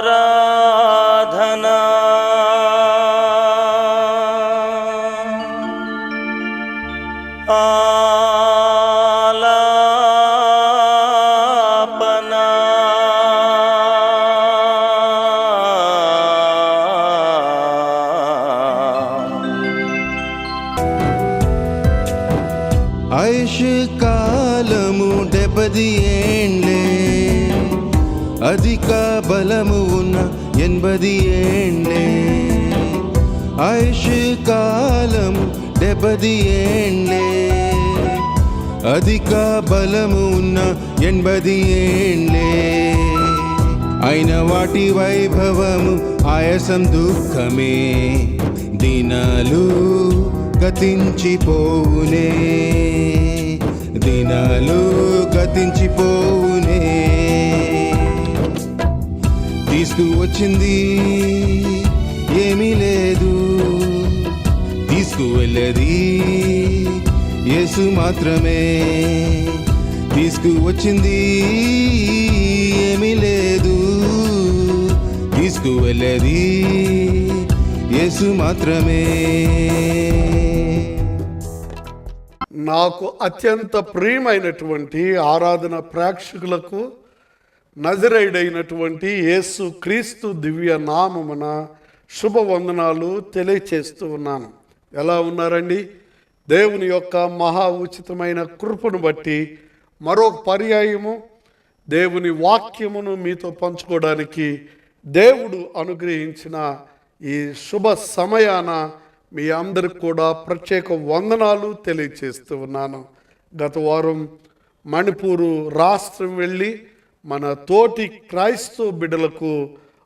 ఆరాధనా ఆలాపనా ఆయుష్ కాలము 70 ఏండ్లే, అధిక బలము ఉన్న 80 ఏండ్లే. ఆయుష్ కాలము 70 ఏండ్లే, అధిక బలము ఉన్న 80 ఏండ్లే. అయిన వాటి వైభవము ఆయాసం దుఃఖమే, దినాలు గతించిపోవునే, దినాలు గతించిపోవునే. తీసుకువచ్చింది ఏమీ లేదు, తీసుకువెళ్ళేది యేసు మాత్రమే. తీసుకువచ్చింది ఏమీ లేదు, తీసుకువెళ్ళేది యేసు మాత్రమే. నాకు అత్యంత ప్రియమైనటువంటి ఆరాధన ప్రేక్షకులకు నజరేయుడైనటువంటి యేసు క్రీస్తు దివ్య నామమున శుభవందనాలు తెలియచేస్తూ ఉన్నాను. ఎలా ఉన్నారండి? దేవుని యొక్క మహా ఉచితమైన కృపను బట్టి మరో పర్యాయము దేవుని వాక్యమును మీతో పంచుకోవడానికి దేవుడు అనుగ్రహించిన ఈ శుభ సమయాన మీ అందరికి కూడా ప్రత్యేక వందనాలు తెలియచేస్తూ ఉన్నాను. గత వారం మణిపూరు రాష్ట్రం వెళ్ళి మన తోటి క్రైస్తవ బిడ్డలకు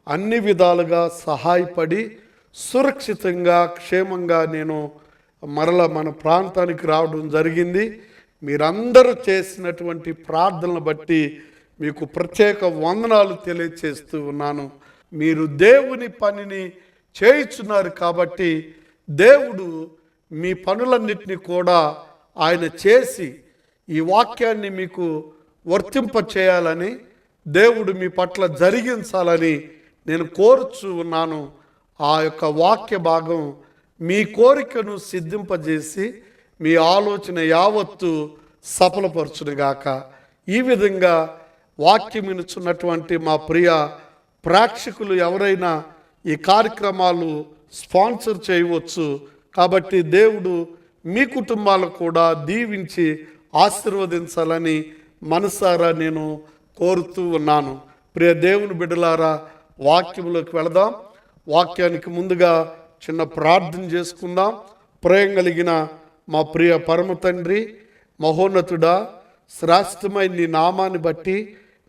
అన్ని విధాలుగా సహాయపడి సురక్షితంగా క్షేమంగా నేను మరల మన ప్రాంతానికి రావడం జరిగింది. మీరందరూ చేసినటువంటి ప్రార్థనలు బట్టి మీకు ప్రత్యేక వందనాలు తెలియచేస్తూ ఉన్నాను. మీరు దేవుని పనిని చేయుచున్నారు కాబట్టి దేవుడు మీ పనులన్నిటినీ కూడా ఆయన చేసి ఈ వాక్యాన్ని మీకు వర్తింప చేయాలని, దేవుడు మీ పట్ల జరిగించాలని నేను కోరుచు ఉన్నాను. ఆ యొక్క వాక్య భాగం మీ కోరికను సిద్ధింపజేసి మీ ఆలోచన యావత్తు సఫలపరచునుగాక. ఈ విధంగా వాక్యం వినుచున్నటువంటి మా ప్రియ ప్రేక్షకులు ఎవరైనా ఈ కార్యక్రమాలు స్పాన్సర్ చేయవచ్చు. కాబట్టి దేవుడు మీ కుటుంబాలకు కూడా దీవించి ఆశీర్వదించాలని మనసారా నేను కోరుతూ ఉన్నాను. ప్రియ దేవుని బిడ్డలారా, వాక్యంలోకి వెళదాం. వాక్యానికి ముందుగా చిన్న ప్రార్థన చేసుకుందాం. ప్రేమ కలిగిన మా ప్రియ పరమ తండ్రి, మహోన్నతుడా, శ్రేష్టమైన నీ నామాన్ని బట్టి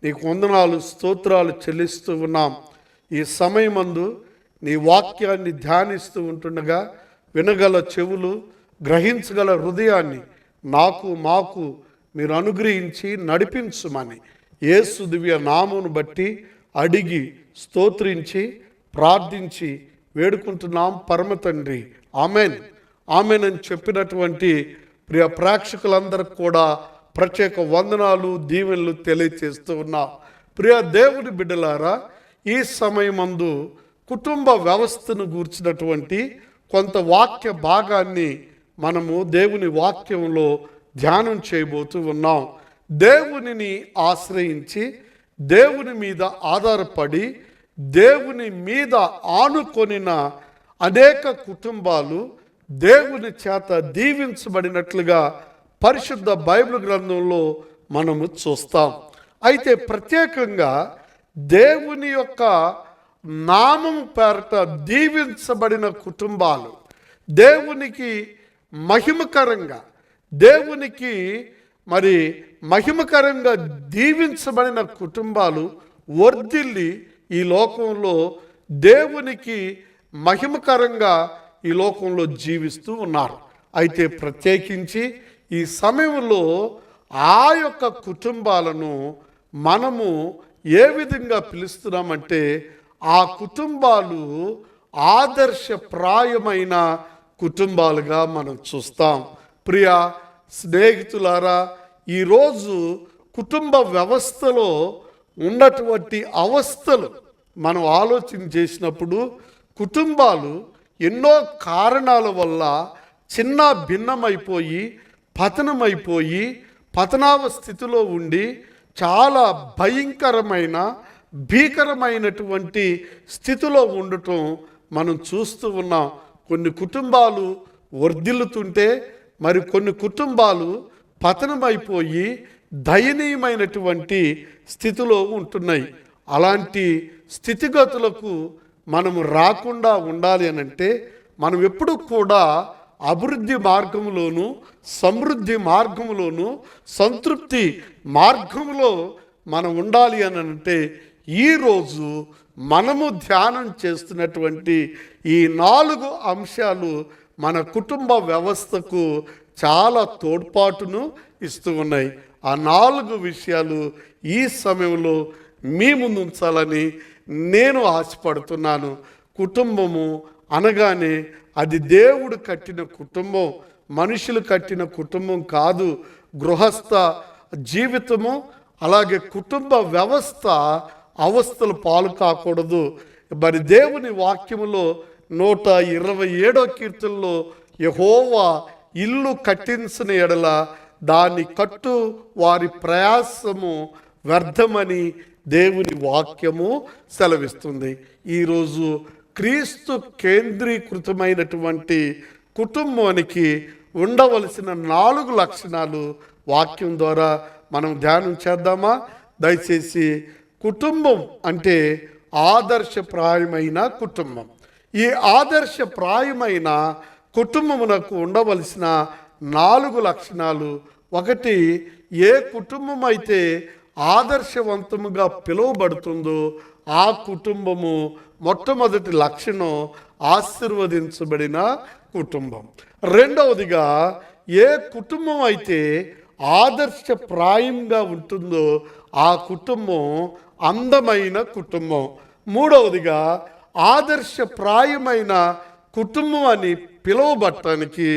నీకు వందనాలు స్తోత్రాలు చెల్లిస్తూ ఉన్నాం. ఈ సమయమందు నీ వాక్యాన్ని ధ్యానిస్తూ ఉంటుండగా వినగల చెవులు, గ్రహించగల హృదయాన్ని నాకు మాకు మీరు అనుగ్రహించి నడిపించుమని యేసు దివ్య నామమును బట్టి అడిగి స్తోత్రించి ప్రార్థించి వేడుకుంటున్నాం పరమ తండ్రి. ఆమెన్ ఆమెన్ అని చెప్పినటువంటి ప్రియ ప్రేక్షకులందరికీ కూడా ప్రత్యేక వందనాలు దీవెనలు తెలియచేస్తూ ఉన్నాం. ప్రియ దేవుని బిడ్డలారా, ఈ సమయమందు కుటుంబ వ్యవస్థను గూర్చినటువంటి కొంత వాక్య భాగాన్ని మనము దేవుని వాక్యంలో ధ్యానం చేయబోతూ ఉన్నాం. దేవునిని ఆశ్రయించి దేవుని మీద ఆధారపడి దేవుని మీద ఆనుకొనిన అనేక కుటుంబాలు దేవుని చేత దీవించబడినట్లుగా పరిశుద్ధ బైబిల్ గ్రంథంలో మనము చూస్తాం. అయితే ప్రత్యేకంగా దేవుని యొక్క నామం పేరట దీవించబడిన కుటుంబాలు, దేవునికి మహిమకరంగా దేవునికి మహిమకరంగా దీవించబడిన కుటుంబాలు వర్ధిల్లి ఈ లోకంలో దేవునికి మహిమకరంగా ఈ లోకంలో జీవిస్తూ ఉన్నారు. అయితే ప్రత్యేకించి ఈ సమయంలో ఆ యొక్క కుటుంబాలను మనము ఏ విధంగా పిలుస్తున్నామంటే, ఆ కుటుంబాలు ఆదర్శప్రాయమైన కుటుంబాలుగా మనం చూస్తాం. ప్రియ స్నేహితులారా, ఈరోజు కుటుంబ వ్యవస్థలో ఉన్నటువంటి అవస్థలు మనం ఆలోచన చేసినప్పుడు కుటుంబాలు ఎన్నో కారణాల వల్ల చిన్న భిన్నమైపోయి పతనమైపోయి పతనావస్థితిలో ఉండి చాలా భీకరమైనటువంటి స్థితిలో ఉండటం మనం చూస్తూ ఉన్నాం. కొన్ని కుటుంబాలు వర్ధిల్లుతుంటే మరి కొన్ని కుటుంబాలు పతనమైపోయి దయనీయమైనటువంటి స్థితిలో ఉంటున్నాయి. అలాంటి స్థితిగతులకు మనము రాకుండా ఉండాలి అనంటే మనం ఎప్పుడు కూడా అభివృద్ధి మార్గంలోను సమృద్ధి మార్గంలోను సంతృప్తి మార్గంలో మనం ఉండాలి అని అంటే ఈరోజు మనము ధ్యానం చేస్తున్నటువంటి ఈ 4 అంశాలు మన కుటుంబ వ్యవస్థకు చాలా తోడ్పాటును ఇస్తూ ఉన్నాయి. ఆ 4 విషయాలు ఈ సమయంలో మీ ముందు ఉంచాలని నేను ఆశపడుతున్నాను. కుటుంబము అనగానే అది దేవుడు కట్టిన కుటుంబం, మనుషులు కట్టిన కుటుంబం కాదు. గృహస్థ జీవితము అలాగే కుటుంబ వ్యవస్థ అవస్థలు పాలు కాకూడదు. మరి దేవుని వాక్యములో 127వ కీర్తనలో యెహోవా ఇల్లు కట్టించిన ఎడల దాన్ని కట్టు వారి ప్రయాసము వ్యర్థమని దేవుని వాక్యము సెలవిస్తుంది. ఈరోజు క్రీస్తు కేంద్రీకృతమైనటువంటి కుటుంబానికి ఉండవలసిన 4 లక్షణాలు వాక్యం ద్వారా మనం ధ్యానం చేద్దామా? దయచేసి కుటుంబం అంటే ఆదర్శప్రాయమైన కుటుంబం. ఈ ఆదర్శప్రాయమైన కుటుంబమునకు ఉండవలసిన 4 లక్షణాలు. 1, ఏ కుటుంబం అయితే ఆదర్శవంతముగా పిలువబడుతుందో ఆ కుటుంబము మొట్టమొదటి లక్షణం ఆశీర్వదించబడిన కుటుంబం. 2వదిగా ఏ కుటుంబం అయితే ఆదర్శప్రాయంగా ఉంటుందో ఆ కుటుంబం అందమైన కుటుంబం. 3వదిగా ఆదర్శప్రాయమైన కుటుంబం అని పిలువబడటానికి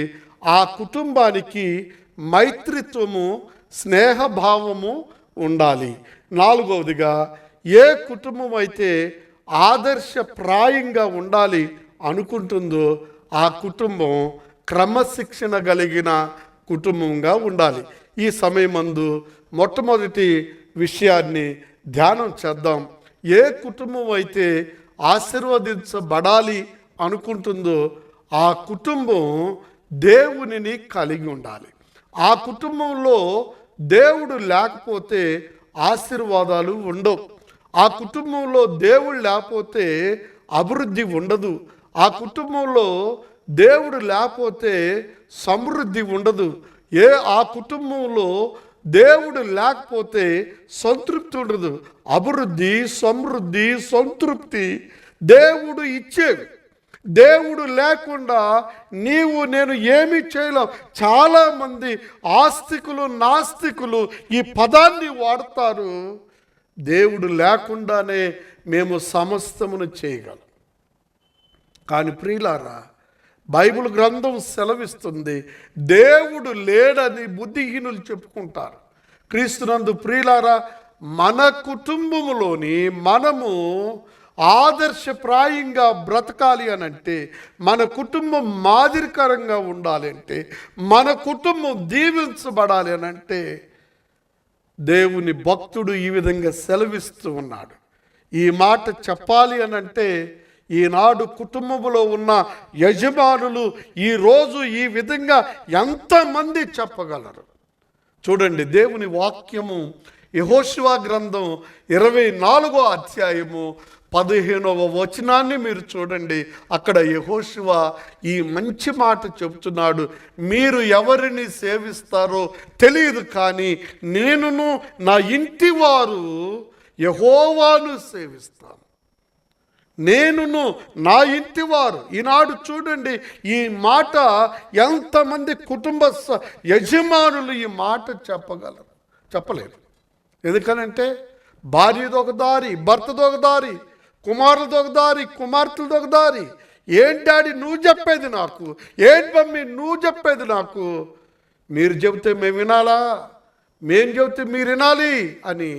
ఆ కుటుంబానికి మైత్రిత్వము స్నేహభావము ఉండాలి. 4వదిగా ఏ కుటుంబం అయితే ఆదర్శప్రాయంగా ఉండాలి అనుకుంటుందో ఆ కుటుంబం క్రమశిక్షణ కలిగిన కుటుంబంగా ఉండాలి. ఈ సమయమందు మొట్టమొదటి విషయాన్ని ధ్యానం చేద్దాం. ఏ కుటుంబం అయితే ఆశీర్వదించబడాలి అనుకుంటుందో ఆ కుటుంబం దేవునిని కలిగి ఉండాలి. ఆ కుటుంబంలో దేవుడు లేకపోతే ఆశీర్వాదాలు ఉండవు. ఆ కుటుంబంలో దేవుడు లేకపోతే అభివృద్ధి ఉండదు. ఆ కుటుంబంలో దేవుడు లేకపోతే సమృద్ధి ఉండదు. ఆ కుటుంబంలో దేవుడు లేకపోతే సంతృప్తి ఉండదు. అభివృద్ధి, సమృద్ధి, సంతృప్తి దేవుడు ఇచ్చేవి. దేవుడు లేకుండా నీవు నేను ఏమీ చేయలేం. చాలామంది ఆస్తికులు నాస్తికులు ఈ పదాన్ని వాడతారు. దేవుడు లేకుండానే మేము సమస్తమును చేయగలం. కానీ ప్రియులారా, బైబిల్ గ్రంథం సెలవిస్తుంది దేవుడు లేడని బుద్ధిహీనులు చెప్పుకుంటారు. క్రీస్తునందు ప్రియులారా, మన కుటుంబములోని మనము ఆదర్శప్రాయంగా బ్రతకాలి అని అంటే, మన కుటుంబం మాదిరికరంగా ఉండాలి అంటే, మన కుటుంబం దీవించబడాలి అని అంటే దేవుని భక్తుడు ఈ విధంగా సెలవిస్తూ ఉన్నాడు. ఈ మాట చెప్పాలి అని అంటే ఈనాడు కుటుంబంలో ఉన్న యజమానులు ఈరోజు ఈ విధంగా ఎంతమంది చెప్పగలరు? చూడండి, దేవుని వాక్యము యెహోషువ గ్రంథం 24వ అధ్యాయము 15వ వచనాన్ని మీరు చూడండి. అక్కడ యెహోషువ ఈ మంచి మాట చెబుతున్నాడు. మీరు ఎవరిని సేవిస్తారో తెలియదు, కానీ నేనును నా ఇంటి వారు యెహోవాను సేవిస్తాను. నేనును నా ఇంటి వారు. ఈనాడు చూడండి, ఈ మాట ఎంతమంది కుటుంబ యజమానులు ఈ మాట చెప్పగలరు? చెప్పలేరు. ఎందుకనంటే భార్యదొక దారి, భర్తదొక దారి, కుమారులదొక దారి, కుమార్తెలదొక దారి. ఏంటి డాడీ నువ్వు చెప్పేది నాకు, ఏంటి మమ్మీ నువ్వు చెప్పేది నాకు, మీరు చెబితే మేము వినాలా, మేము చెబితే మీరు వినాలి అని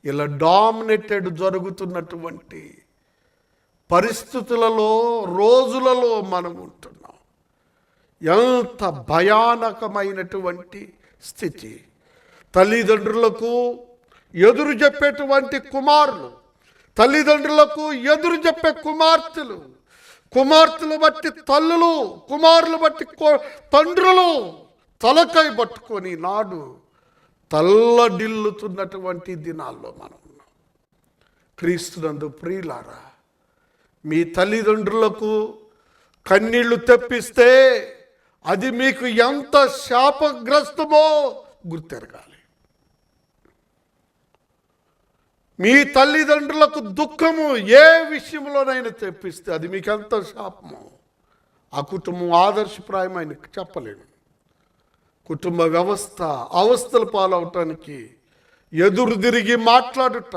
ఇలా డామినేటెడ్ జరుగుతున్నటువంటి పరిస్థితులలో, రోజులలో మనం ఉంటున్నాం. ఎంత భయానకమైనటువంటి స్థితి. తల్లిదండ్రులకు ఎదురు చెప్పేటువంటి కుమారులు, తల్లిదండ్రులకు ఎదురు చెప్పే కుమార్తెలు, కుమార్తెలు బట్టి తల్లులు, కుమారులు బట్టి తండ్రులు తలకై పట్టుకొని నాడు తల్లడిల్లుతున్నటువంటి దినాల్లో మనం ఉన్నాం. క్రీస్తునందు ప్రియులారా, మీ తల్లిదండ్రులకు కన్నీళ్లు తెప్పిస్తే అది మీకు ఎంత శాపగ్రస్తమో గుర్తెరగాలి. మీ తల్లిదండ్రులకు దుఃఖము ఏ విషయంలోనైనా తెప్పిస్తే అది మీకు ఎంత శాపమో ఆ కుటుంబం ఆదర్శప్రాయమైన చెప్పలేను. కుటుంబ వ్యవస్థ అవస్థలు పాలవటానికి ఎదురు తిరిగి మాట్లాడుట,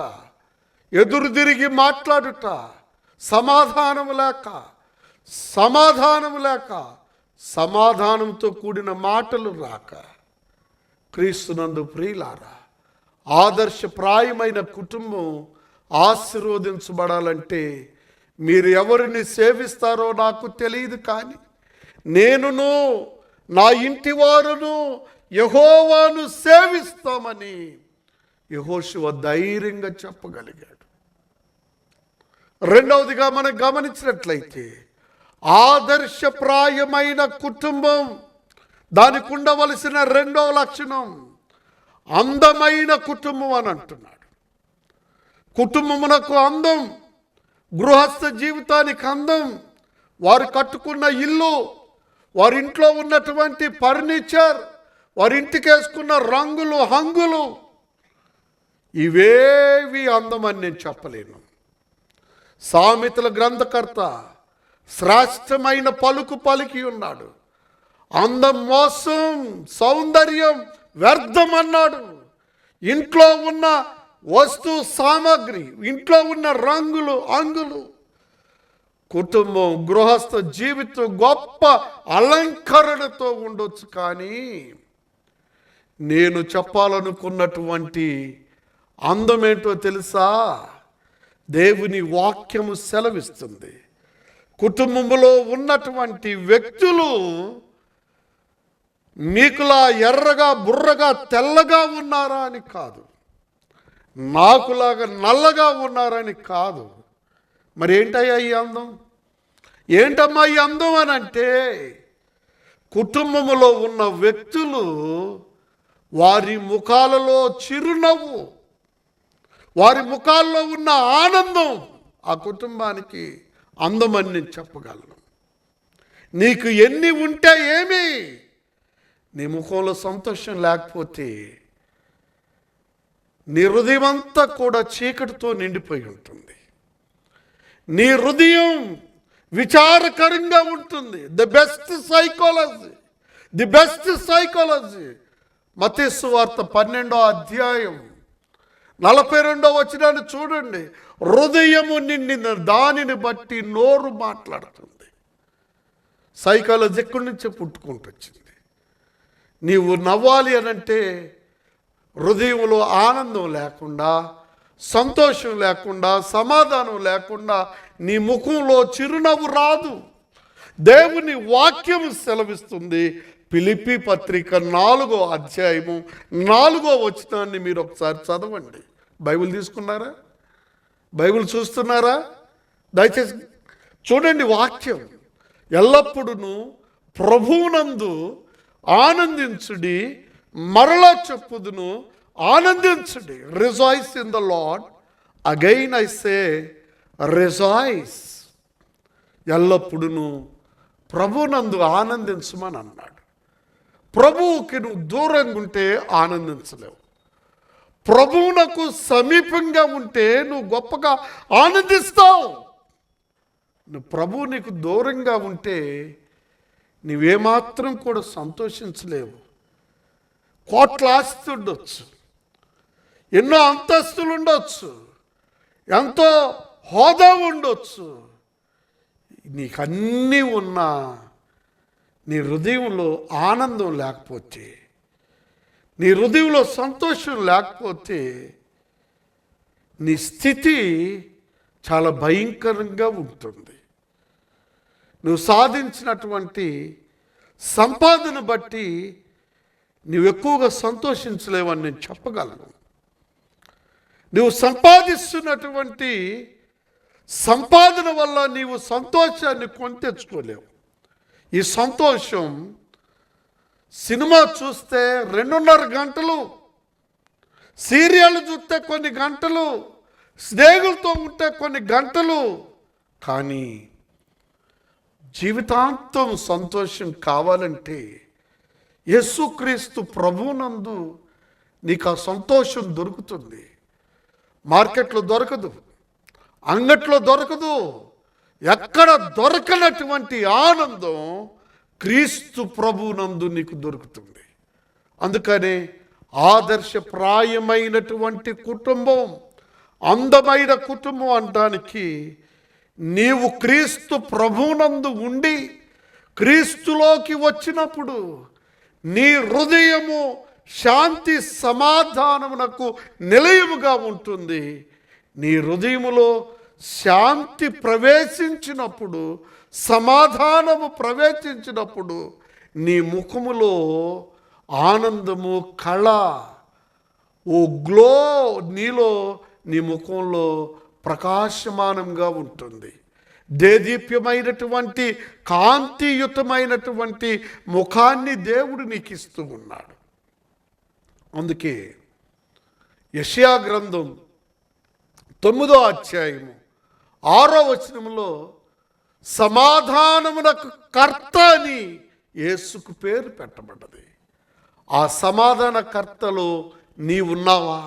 సమాధానంతో కూడిన మాటలు రాక. క్రీస్తునందు ప్రియులారా, ఆదర్శప్రాయమైన కుటుంబం ఆశీర్వదించబడాలంటే మీరు ఎవరిని సేవిస్తారో నాకు తెలియదు, కానీ నేనును నా ఇంటి వారును యెహోవాను సేవిస్తామని యెహోషువ ధైర్యంగా చెప్పగలిగాడు. రెండవదిగా మనం గమనించినట్లయితే ఆదర్శప్రాయమైన కుటుంబం దానికి ఉండవలసిన రెండవ లక్షణం అందమైన కుటుంబం అని అంటున్నాడు. కుటుంబమునకు అందం, గృహస్థ జీవితానికి అందం, వారు కట్టుకున్న ఇల్లు, వారింట్లో ఉన్నటువంటి ఫర్నిచర్, వారింటికి వేసుకున్న రంగులు, హంగులు, ఇవేవి అందమని నేను చెప్పలేను. సామెతల గ్రంథకర్త శ్రేష్టమైన పలుకు పలికి ఉన్నాడు. అందం మోసం, సౌందర్యం వ్యర్థం అన్నాడు. ఇంట్లో ఉన్న వస్తు సామాగ్రి, ఇంట్లో ఉన్న రంగులు, అంగులు, కుటుంబం, గృహస్థ జీవితం గొప్ప అలంకరణతో ఉండొచ్చు, కానీ నేను చెప్పాలనుకున్నటువంటి అందమేంటో తెలుసా? దేవుని వాక్యము సెలవిస్తుంది. కుటుంబంలో ఉన్నటువంటి వ్యక్తులు మీకులా ఎర్రగా, బుర్రగా, తెల్లగా ఉన్నారా అని కాదు, నాకులాగా నల్లగా ఉన్నారని కాదు. మరి ఏంటయ్యా ఈ అందం? ఏంటమ్మా ఈ అందం అని అంటే, కుటుంబంలో ఉన్న వ్యక్తులు వారి ముఖాలలో చిరునవ్వు, వారి ముఖాల్లో ఉన్న ఆనందం ఆ కుటుంబానికి అందమని నేను చెప్పగలను. నీకు ఎన్ని ఉంటే ఏమి, నీ ముఖంలో సంతోషం లేకపోతే నీ హృదయం అంతా కూడా చీకటితో నిండిపోయి ఉంటుంది. నీ హృదయం విచారకరంగా ఉంటుంది. ది బెస్ట్ సైకాలజీ మత్తయి సువార్త 12వ అధ్యాయం 42వ వచనాన్ని చూడండి. హృదయము నిండిన దానిని బట్టి నోరు మాట్లాడుతుంది. సైకాలజీ ఎక్కడి నుంచే పుట్టుకుంటూ వచ్చింది. నీవు నవ్వాలి అనంటే హృదయంలో ఆనందం లేకుండా, సంతోషం లేకుండా, సమాధానం లేకుండా నీ ముఖంలో చిరునవ్వు రాదు. దేవుని వాక్యం సెలవిస్తుంది. ఫిలిప్పీ పత్రిక 4వ అధ్యాయము 4వ వచనాన్ని మీరు ఒకసారి చదవండి. బైబిల్ తీసుకున్నారా? బైబిల్ చూస్తున్నారా? దయచేసి చూడండి. వాక్యం ఎల్లప్పుడూ ప్రభువునందు ఆనందించుడి, మరలా చెప్పుదును ఆనందించుడి. Rejoice in the Lord, again I say rejoice. ఎల్లప్పుడూ ప్రభువునందు ఆనందించమని అన్నాడు. ప్రభువుకి నువ్వు దూరంగా ఉంటే ఆనందించలేవు. ప్రభువునకు సమీపంగా ఉంటే నువ్వు గొప్పగా ఆనందిస్తావు. నువ్వు ప్రభువు నీకు దూరంగా ఉంటే నువ్వేమాత్రం కూడా సంతోషించలేవు. కోట్ల ఆస్తి ఉండొచ్చు, ఎన్నో అంతస్తులు ఉండొచ్చు, ఎంతో హోదా ఉండొచ్చు, నీకన్నీ ఉన్నా నీ హృదయంలో ఆనందం లేకపోతే, నీ హృదయంలో సంతోషం లేకపోతే నీ స్థితి చాలా భయంకరంగా ఉంటుంది. నువ్వు సాధించినటువంటి సంపాదన బట్టి నువ్వు ఎక్కువగా సంతోషించలేవని నేను చెప్పగలను. నువ్వు సంపాదిస్తున్నటువంటి సంపాదన వల్ల నీవు సంతోషాన్ని కొని తెచ్చుకోలేవు. ఈ సంతోషం సినిమా చూస్తే 2.5 గంటలు, సీరియల్ చూస్తే కొన్ని గంటలు, స్నేహితులతో ఉంటే కొన్ని గంటలు, కానీ జీవితాంతం సంతోషం కావాలంటే యేసుక్రీస్తు ప్రభువునందు నీకు ఆ సంతోషం దొరుకుతుంది. మార్కెట్లో దొరకదు, అంగట్లో దొరకదు, ఎక్కడ దొరకనటువంటి ఆనందం క్రీస్తు ప్రభువునందు నీకు దొరుకుతుంది. అందుకనే ఆదర్శప్రాయమైనటువంటి కుటుంబం, అందమైన కుటుంబం అనడానికి నీవు క్రీస్తు ప్రభువునందు ఉండి క్రీస్తులోకి వచ్చినప్పుడు నీ హృదయము శాంతి సమాధానమునకు నిలయముగా ఉంటుంది. నీ హృదయములో శాంతి ప్రవేశించినప్పుడు, సమాధానము ప్రవేశించినప్పుడు నీ ముఖములో ఆనందము, కళ, ఓ గ్లో నీలో, నీ ముఖంలో ప్రకాశమానంగా ఉంటుంది. దేదీప్యమైనటువంటి కాంతియుతమైనటువంటి ముఖాన్ని దేవుడు నీకు ఇస్తూ ఉన్నాడు. అందుకే యెషయా గ్రంథం 9వ అధ్యాయము 6వ వచనంలో సమాధానమునకు కర్త అని యేసుకు పేరు పెట్టబడ్డది. ఆ సమాధాన కర్తలో నీవున్నావా?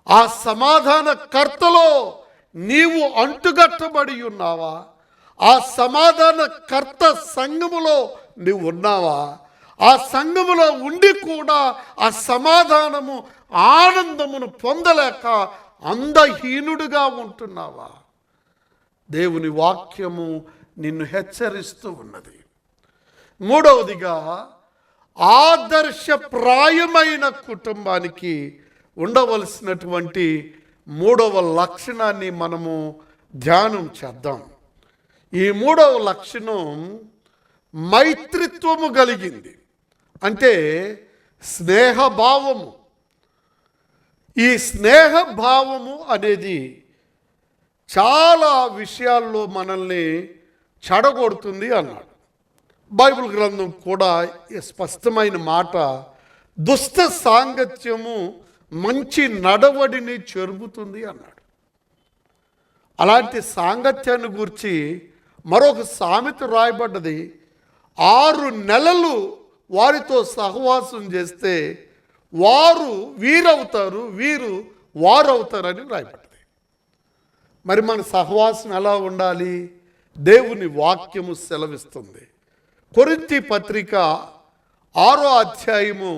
ఆ సమాధాన కర్తలో నీవు అంటుగట్టబడి ఉన్నావా? ఆ సమాధాన కర్త సంఘములో నీవు ఉన్నావా? ఆ సంఘములో ఉండి కూడా ఆ సమాధానము, ఆనందమును పొందలేక అందహీనుడుగా ఉంటున్నావా? దేవుని వాక్యము నిన్ను హెచ్చరిస్తూ ఉన్నది. మూడవదిగా, ఆదర్శప్రాయమైన కుటుంబానికి ఉండవలసినటువంటి 3వ లక్షణాన్ని మనము ధ్యానం చేద్దాం. ఈ 3వ లక్షణం మైత్రిత్వము కలిగింది, అంటే స్నేహభావము. ఈ స్నేహభావము అనేది చాలా విషయాల్లో మనల్ని చెడగొడుతుంది అన్నాడు. బైబిల్ గ్రంథం కూడా స్పష్టమైన మాట, దుష్ట సాంగత్యము మంచి నడవడిని చెరుపుతుంది అన్నాడు. అలాంటి సాంగత్యాన్ని గురించి మరొక సామెత రాయబడ్డది. 6 నెలలు వారితో సహవాసం చేస్తే వారు వీరవుతారు, వీరు వారవుతారని రాయబడ్డది. మరి మన సహవాసం ఎలా ఉండాలి? దేవుని వాక్యము సెలవిస్తుంది. కొరింథీ పత్రిక 6వ అధ్యాయము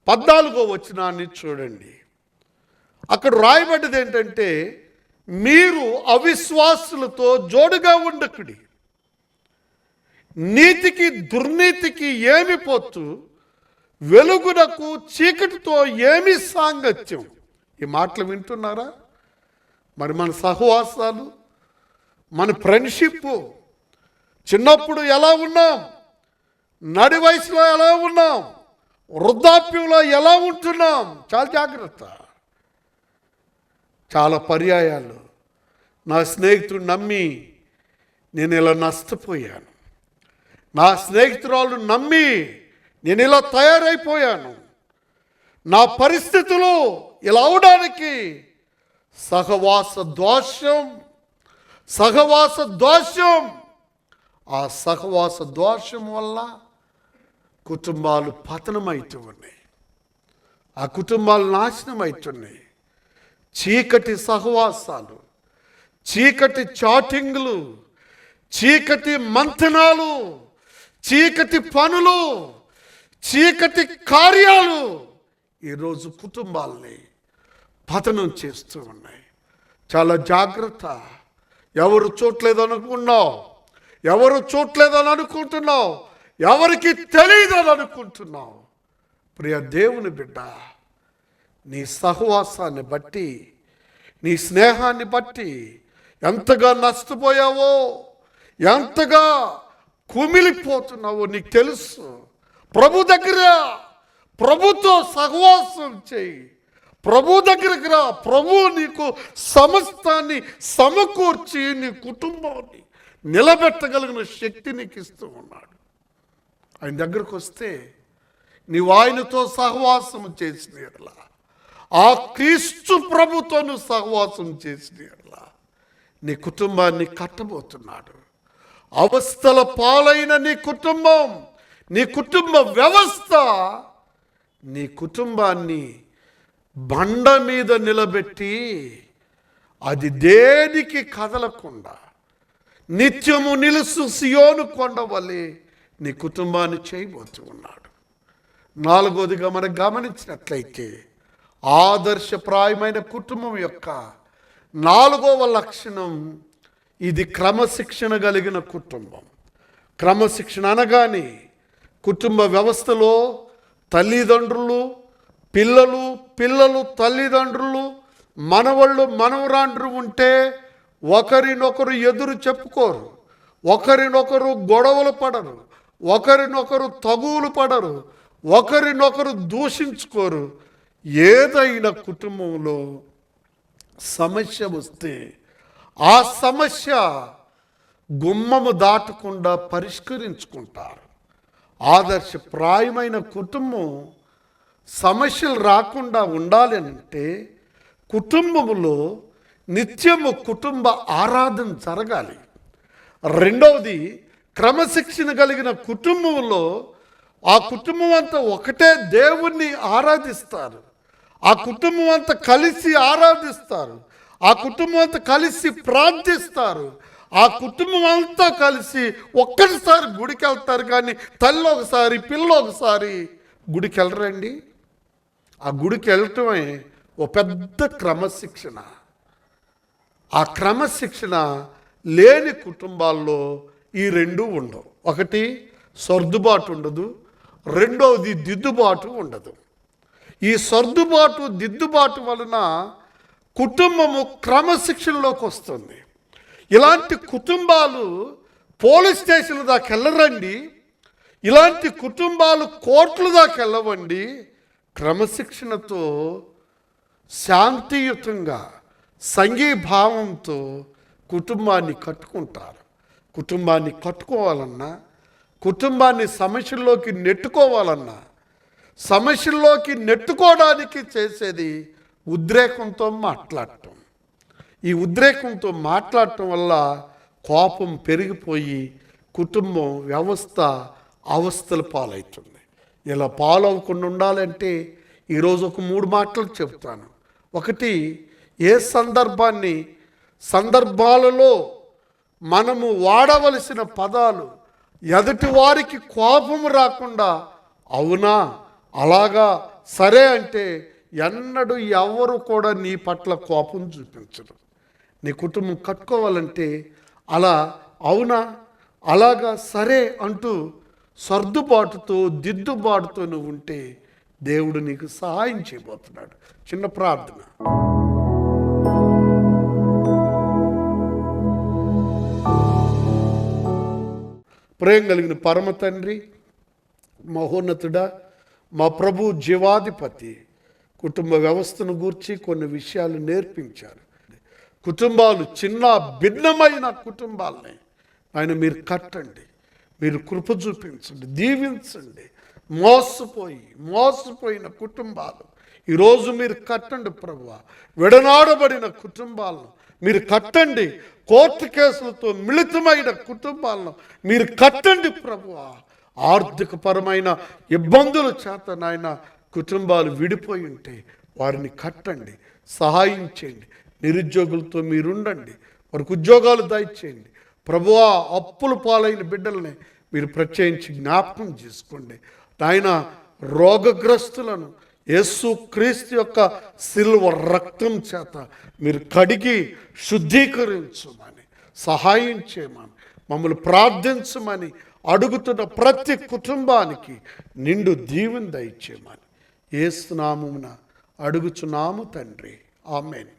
14వ వచనాన్ని చూడండి. అక్కడ రాయబడ్డది ఏంటంటే, మీరు అవిశ్వాసులతో జోడుగా ఉండకుడి, నీతికి దుర్నీతికి ఏమి పొత్తు, వెలుగునకు చీకటితో ఏమి సాంగత్యం. ఈ మాటలు వింటున్నారా? మరి మన సహవాసాలు, మన ఫ్రెండ్షిప్ చిన్నప్పుడు ఎలా ఉన్నాం, నడి వయసులో ఎలా ఉన్నాం, వృద్ధాప్యంలో ఎలా ఉంటున్నాం, చాలా జాగ్రత్త. చాలా పర్యాయాలు నా స్నేహితుడు నమ్మి నేను ఇలా నష్టపోయాను, నా స్నేహితురాలు నమ్మి నేను ఇలా తయారైపోయాను, నా పరిస్థితులు ఇలా అవడానికి సహవాస దోషం. ఆ సహవాస దోషం వల్ల కుటుంబాలు పతనమైతూ ఉన్నాయి, ఆ కుటుంబాలు నాశనం అవుతున్నాయి. చీకటి సహవాసాలు, చీకటి చాటింగ్లు, చీకటి మంథనాలు, చీకటి పనులు, చీకటి కార్యాలు ఈరోజు కుటుంబాలని పతనం చేస్తూ ఉన్నాయి. చాలా జాగ్రత్త. ఎవరు చూడలేదు అనుకున్నావు, ఎవరు చూడలేదని అనుకుంటున్నావు, ఎవరికి తెలియదని అనుకుంటున్నావు. ప్రియ దేవుని బిడ్డ, నీ సహవాసాన్ని బట్టి నీ స్నేహాన్ని బట్టి ఎంతగా నష్టపోయావో, ఎంతగా కుమిలిపోతున్నావో నీకు తెలుసు. ప్రభు దగ్గర, ప్రభుతో సహవాసం చేయి. ప్రభు దగ్గరికి రా. ప్రభు నీకు సమస్తాన్ని సమకూర్చి నీ కుటుంబాన్ని నిలబెట్టగలిగిన శక్తి నీకు ఇస్తూ ఉన్నాడు. ఆయన దగ్గరకు వస్తే నీవు ఆయనతో సహవాసం చేసిన ఎడల, ఆ క్రీస్తు ప్రభుతో నువ్వు సహవాసం చేసిన ఎడల నీ కుటుంబాన్ని కట్టబోతున్నాడు. అవస్థల పాలైన నీ కుటుంబం, నీ కుటుంబ వ్యవస్థ నీ కుటుంబాన్ని బండ మీద నిలబెట్టి అది దేనికి కదలకుండా నిత్యము నిలుసు సియోను కొండ వలె నీ కుటుంబాన్ని చేయబోతూ ఉన్నాడు. నాలుగోదిగా మనం గమనించినట్లయితే ఆదర్శప్రాయమైన కుటుంబం యొక్క 4వ లక్షణం, ఇది క్రమశిక్షణ కలిగిన కుటుంబం. క్రమశిక్షణ అనగానే కుటుంబ వ్యవస్థలో తల్లిదండ్రులు, పిల్లలు తల్లిదండ్రులు, మనవళ్ళు మనవరాండ్రు ఉంటే ఒకరినొకరు ఎదురు చెప్పుకోరు, ఒకరినొకరు గొడవలు పడరు, ఒకరినొకరు తగువులు పడరు, ఒకరినొకరు దూషించుకోరు. ఏదైనా కుటుంబంలో సమస్య వస్తే ఆ సమస్య గుమ్మము దాటకుండా పరిష్కరించుకుంటారు. ఆదర్శప్రాయమైన కుటుంబం సమస్యలు రాకుండా ఉండాలి అంటే కుటుంబములో నిత్యము కుటుంబ ఆరాధన జరగాలి. రెండవది, క్రమశిక్షణ కలిగిన కుటుంబంలో ఆ కుటుంబం అంతా ఒకటే దేవుణ్ణి ఆరాధిస్తారు. ఆ కుటుంబం అంతా కలిసి ఆరాధిస్తారు. ఆ కుటుంబం అంతా కలిసి ప్రార్థిస్తారు. ఆ కుటుంబం అంతా కలిసి ఒక్కసారి గుడికి వెళ్తారు. కానీ తల్లి ఒకసారి, పిల్ల ఒకసారి గుడికి వెళ్ళరండి. ఆ గుడికి వెళ్ళటమే ఓ పెద్ద క్రమశిక్షణ. ఆ క్రమశిక్షణ లేని కుటుంబాల్లో ఈ రెండు ఉండవు. ఒకటి సర్దుబాటు ఉండదు, రెండవది దిద్దుబాటు ఉండదు. ఈ సర్దుబాటు దిద్దుబాటు వలన కుటుంబము క్రమశిక్షణలోకి వస్తుంది. ఇలాంటి కుటుంబాలు పోలీస్ స్టేషన్ల దాకా వెళ్ళరండి. ఇలాంటి కుటుంబాలు కోర్టుల దాకా వెళ్ళవండి. క్రమశిక్షణతో, శాంతియుతంగా, సంఘీభావంతో కుటుంబాన్ని కట్టుకుంటారు. కుటుంబాన్ని కట్టుకోవాలన్నా, కుటుంబాన్ని సమస్యల్లోకి నెట్టుకోవాలన్నా, సమస్యల్లోకి నెట్టుకోవడానికి చేసేది ఉద్రేకంతో మాట్లాడటం. ఈ ఉద్రేకంతో మాట్లాడటం వల్ల కోపం పెరిగిపోయి కుటుంబం వ్యవస్థ అవస్థల పాలవుతుంది. ఇలా పాలవకుండా ఉండాలంటే ఈరోజు ఒక 3 మాటలు చెప్తాను. ఒకటి, ఏ సందర్భాలలో మనము వాడవలసిన పదాలు ఎదుటి వారికి కోపం రాకుండా అవునా, అలాగా, సరే అంటే ఎన్నడూ ఎవరు కూడా నీ పట్ల కోపం చూపించరు. నీ కుటుంబం కట్టుకోవాలంటే అలా అవునా, అలాగా, సరే అంటూ సర్దుబాటుతో, దిద్దుబాటుతో నువ్వు ఉంటే దేవుడు నీకు సహాయం చేయబోతున్నాడు. చిన్న ప్రార్థన. ప్రేమ కలిగిన పరమ తండ్రి, మహోన్నతుడా, మా ప్రభు జీవాధిపతి, కుటుంబ వ్యవస్థను గూర్చి కొన్ని విషయాలు నేర్పించారు. కుటుంబాలు చిన్న భిన్నమైన కుటుంబాలని ఆయన మీరు కట్టండి, మీరు కృప చూపించండి, దీవించండి. మోసపోయిన కుటుంబాలు ఈరోజు మీరు కట్టండి ప్రభువా. విడనాడబడిన కుటుంబాలను మీరు కట్టండి. కోర్టు కేసులతో మిళితమైన కుటుంబాలను మీరు కట్టండి ప్రభువా. ఆర్థికపరమైన ఇబ్బందుల చేత నాయన కుటుంబాలు విడిపోయి ఉంటే వారిని కట్టండి, సహాయం చేయండి. నిరుద్యోగులతో మీరుండండి, వారికి ఉద్యోగాలు దయచేయండి ప్రభువా. అప్పుల పాలైన బిడ్డల్ని మీరు ప్రత్యేకించి జ్ఞాపకం చేసుకోండి నాయన. రోగగ్రస్తులను యేసుక్రీస్తు యొక్క సిల్వ రక్తం చేత మీరు కడిగి శుద్ధీకరించమని, సహాయం చేయమని, మమ్మల్ని ప్రార్థించమని అడుగుతున్న ప్రతి కుటుంబానికి నిండు దీవెన దయచేయమని యేసు నామమున అడుగుచున్నాము తండ్రి. ఆమేన్.